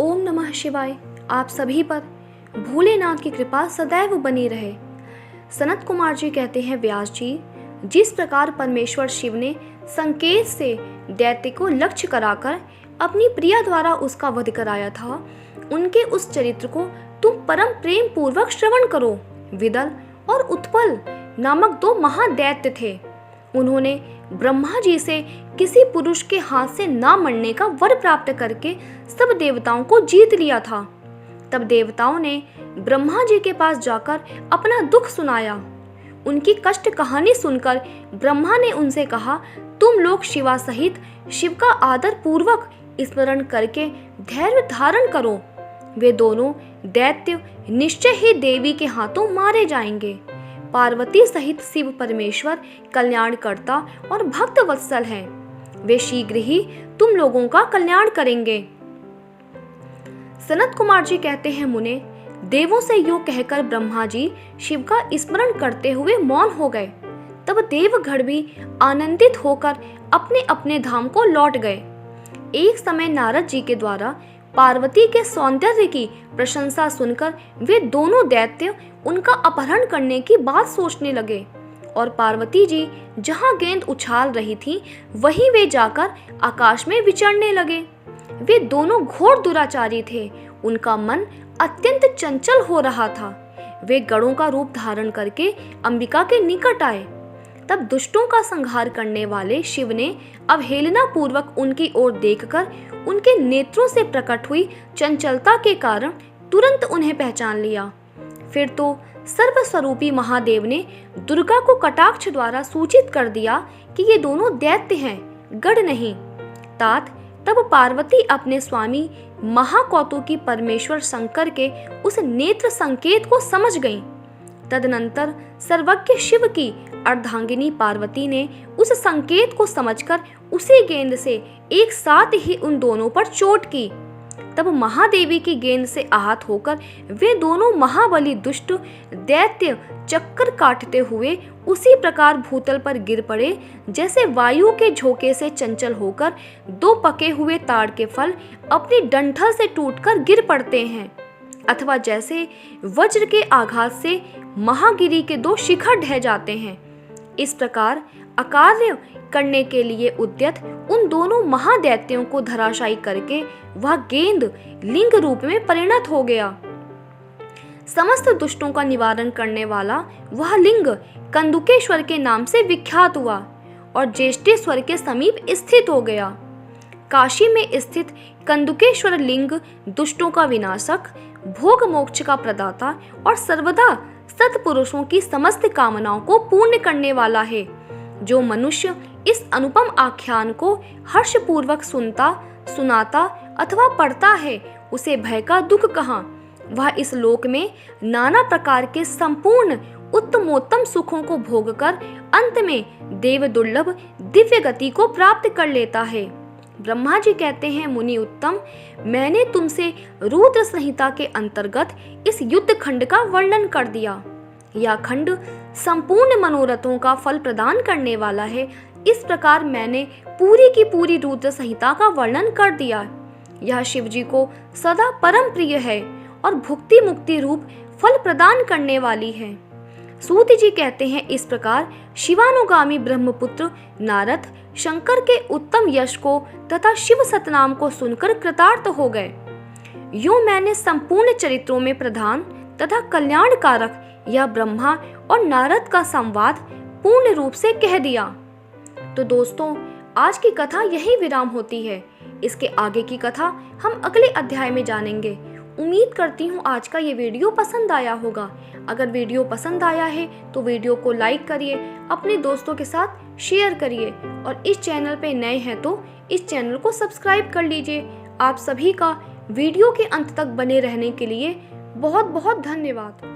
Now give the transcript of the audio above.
ओम नमः शिवाय। आप सभी पर भोलेनाथ की कृपा सदैव बनी रहे। सनत कुमार जी कहते हैं, व्यास जी, जिस प्रकार परमेश्वर शिव ने संकेत से दैत्य को लक्ष्य कराकर अपनी प्रिया द्वारा उसका वध कराया था, उनके उस चरित्र को तुम परम प्रेम पूर्वक श्रवण करो। विदल और उत्पल नामक दो महादैत्य थे। उन्होंने ब्रह्मा जी से किसी पुरुष के हाथ से ना मरने का वर प्राप्त करके सब देवताओं को जीत लिया था। तब देवताओं ने ब्रह्मा जी के पास जाकर अपना दुख सुनाया। उनकी कष्ट कहानी सुनकर ब्रह्मा ने उनसे कहा, तुम लोग शिवा सहित शिव का आदर पूर्वक स्मरण करके धैर्य धारण करो। वे दोनों दैत्य निश्चय ही देवी के हाथों मारे जाएंगे। पार्वती सहित शिव परमेश्वर कल्याणकर्ता और भक्त वत्सल हैं। वे शीघ्र ही तुम लोगों का कल्याण करेंगे। सनत कुमार जी कहते हैं, मुने, देवों से यूं कहकर ब्रह्मा जी शिव का स्मरण करते हुए मौन हो गए। तब देवगण भी आनंदित होकर अपने अपने धाम को लौट गए। एक समय नारद जी के द्वारा पार्वती के सौंदर्य की प्रशंसा सुनकर वे दोनों दैत्य उनका अपहरण करने की बात सोचने लगे और पार्वती जी जहां गेंद उछाल रही थी वहीं वे जाकर आकाश में विचरने लगे। वे दोनों घोर दुराचारी थे। उनका मन अत्यंत चंचल हो रहा था। वे गणों का रूप धारण करके अंबिका के निकट आए। तब दुष्टों का संहार करने वाले शिव ने अवहेलना पूर्वक उनकी ओर देखकर उनके नेत्रों से प्रकट हुई चंचलता के कारण तुरंत उन्हें पहचान लिया। फिर तो सर्वस्वरूपी महादेव ने दुर्गा को कटाक्ष द्वारा सूचित कर दिया कि ये दोनों दैत्य हैं, गढ़ नहीं। तात तब पार्वती अपने स्वामी महाकौतुकी परमेश्वर शंकर के उस नेत्र संकेत को समझ गईं। तदनंतर सर्वज्ञ शिव की अर्धांगिनी पार्वती ने उस संकेत को समझकर उसी गेंद से एक साथ ही उन दोनों पर चोट की। तब महादेवी की गेंद से आहत होकर वे दोनों महाबली दुष्ट दैत्य चक्कर काटते हुए उसी प्रकार भूतल पर गिर पड़े जैसे वायु के झोंके से चंचल होकर दो पके हुए ताड़ के फल अपनी डंठल से टूटकर गिर पड़ते हैं, अथवा जैसे वज्र के आघात से महागिरी के दो शिखर ढह जाते हैं। इस प्रकार अकार्य करने के लिए उद्यत उन दोनों महादैत्यों को धराशायी करके वह गेंद लिंग रूप में परिणत हो गया। समस्त दुष्टों का निवारण करने वाला वह लिंग कंदुकेश्वर के नाम से विख्यात हुआ और ज्येष्ठेश्वर के समीप स्थित हो गया। काशी में स्थित कंदुकेश्वर लिंग दुष्टों का विनाशक, भोग मोक्ष का प्रदाता और सर्वदा सत्पुरुषों की समस्त कामनाओं को पूर्ण करने वाला है। जो मनुष्य इस अनुपम आख्यान को हर्षपूर्वक सुनता, सुनाता अथवा पढ़ता है, उसे भय का दुख कहाँ। वह इस लोक में नाना प्रकार के संपूर्ण उत्तमोत्तम सुखों को भोगकर अंत में देव दुर्लभ दिव्य गति को प्राप्त कर लेता है। ब्रह्मा जी कहते हैं, मुनि उत्तम, मैंने तुमसे रुद्र संहिता के अंतर्गत इस युद्ध खंड का वर्णन कर दिया। यह खंड संपूर्ण मनोरथों का फल प्रदान करने वाला है। इस प्रकार मैंने पूरी की पूरी रुद्र संहिता का वर्णन कर दिया। यह शिव जी को सदा परम प्रिय है और भुक्ति मुक्ति रूप फल प्रदान करने वाली है। सूत जी कहते हैं, इस प्रकार शिवानुगामी ब्रह्मपुत्र नारद शंकर के उत्तम यश को तथा शिव सतनाम को सुनकर कृतार्थ हो गए। यूं मैंने संपूर्ण चरित्रों में प्रधान तथा कल्याणकारक यह ब्रह्मा और नारद का संवाद पूर्ण रूप से कह दिया। तो दोस्तों, आज की कथा यही विराम होती है। इसके आगे की कथा हम अगले अध्याय में जानेंगे। उम्मीद करती हूँ आज का ये वीडियो पसंद आया होगा। अगर वीडियो पसंद आया है तो वीडियो को लाइक करिए, अपने दोस्तों के साथ शेयर करिए और इस चैनल पे नए हैं तो इस चैनल को सब्सक्राइब कर लीजिए। आप सभी का वीडियो के अंत तक बने रहने के लिए बहुत बहुत धन्यवाद।